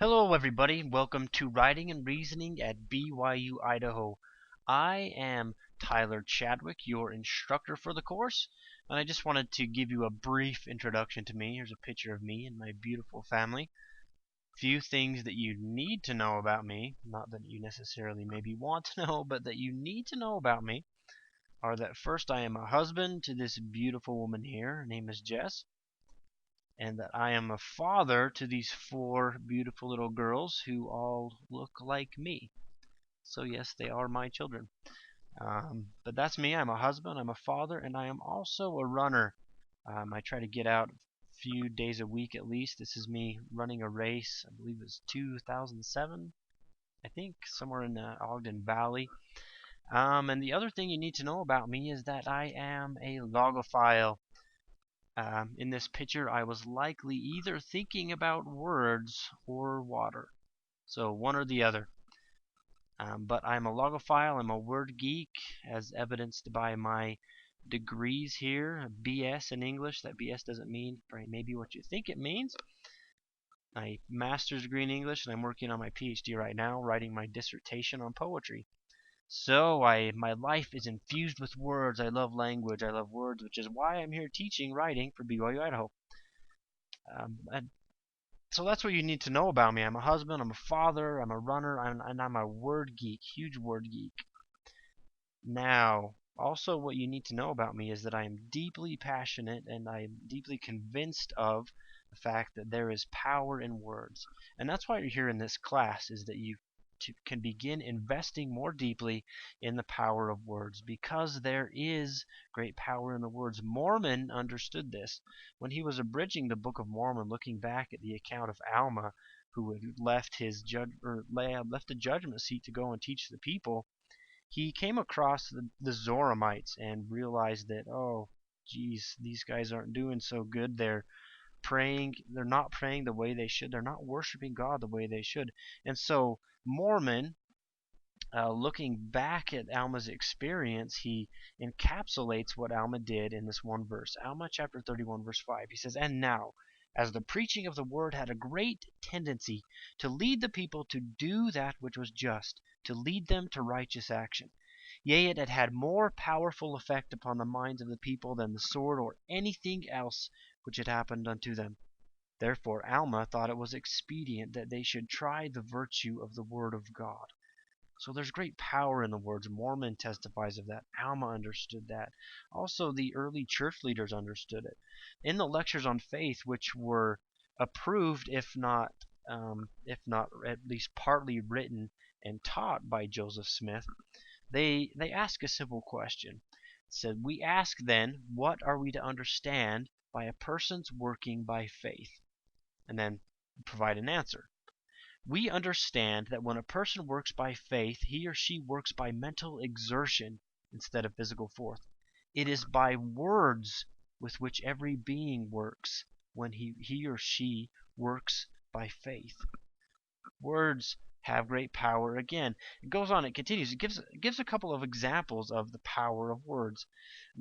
Hello, everybody. Welcome to Writing and Reasoning at BYU-Idaho. I am Tyler Chadwick, your instructor for the course, and I just wanted to give you a brief introduction to me. Here's a picture of me and my beautiful family. Few things that you need to know about me, not that you necessarily maybe want to know, but that you need to know about me, are that first, I am a husband to this beautiful woman here. Her name is Jess. And that I am a father to these four beautiful little girls who all look like me. So yes, they are my children. But that's me. I'm a husband, I'm a father, and I am also a runner. I try to get out a few days a week at least. This is me running a race. I believe it was 2007, I think, somewhere in the Ogden Valley. And the other thing you need to know about me is that I am a logophile. In this picture, I was likely either thinking about words or water. So one or the other. But I'm a logophile, I'm a word geek, as evidenced by my degrees here. BS in English. That BS doesn't mean maybe what you think it means. My master's degree in English, and I'm working on my PhD right now, writing my dissertation on poetry. So my life is infused with words. I love language. I love words, which is why I'm here teaching writing for BYU-Idaho. And so that's what you need to know about me. I'm a husband, I'm a father, I'm a runner, and I'm a word geek, huge word geek. Now, also what you need to know about me is that I am deeply passionate and I am deeply convinced of the fact that there is power in words. And that's why you're here in this class, is that you can begin investing more deeply in the power of words, because there is great power in the words. Mormon understood this when he was abridging the Book of Mormon, looking back at the account of Alma, who had left left the judgment seat to go and teach the people. He came across the Zoramites and realized that, oh, geez, these guys aren't doing so good. They're not praying the way they should. They're not worshiping God the way they should. And so Mormon, looking back at Alma's experience, he encapsulates what Alma did in this one verse. Alma chapter 31, verse 5. He says, "And now, as the preaching of the word had a great tendency to lead the people to do that which was just, to lead them to righteous action. Yea, it had had more powerful effect upon the minds of the people than the sword or anything else which had happened unto them. Therefore Alma thought it was expedient that they should try the virtue of the word of God." So there's great power in the words. Mormon testifies of that. Alma understood that. Also, the early church leaders understood it. In the lectures on faith, which were approved, if not at least partly written and taught by Joseph Smith, they ask a simple question. It said, "We ask then, what are we to understand by a person's working by faith?" And then provide an answer. "We understand that when a person works by faith, he or she works by mental exertion instead of physical force. It is by words with which every being works when he or she works by faith." Words have great power. Again, it goes on, it continues. It gives a couple of examples of the power of words.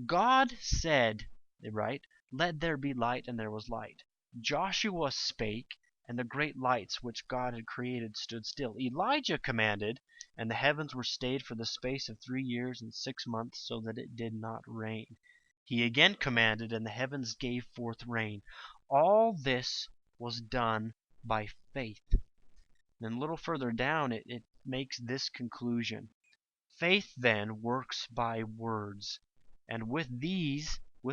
God said, they write, "Let there be light, and there was light." Joshua spake, and the great lights which God had created stood still. Elijah commanded, and the heavens were stayed for the space of 3 years and 6 months, so that it did not rain. He again commanded, and the heavens gave forth rain. All this was done by faith. Then a little further down, it makes this conclusion. Faith then works by words, and with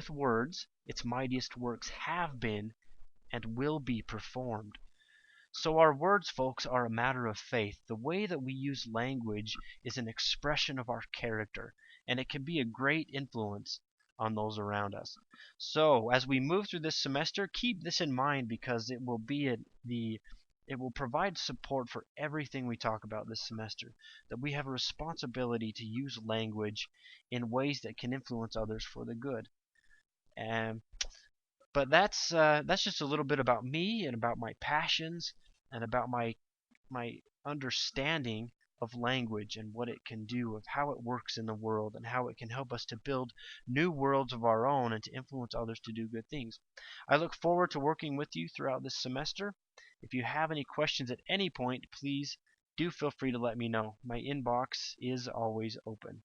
words, its mightiest works have been and will be performed. So our words, folks, are a matter of faith. The way that we use language is an expression of our character, and it can be a great influence on those around us. So as we move through this semester, keep this in mind, because it will provide support for everything we talk about this semester, that we have a responsibility to use language in ways that can influence others for the good. But that's just a little bit about me and about my passions and about my understanding of language and what it can do, of how it works in the world, and how it can help us to build new worlds of our own and to influence others to do good things. I look forward to working with you throughout this semester. If you have any questions at any point, please do feel free to let me know. My inbox is always open.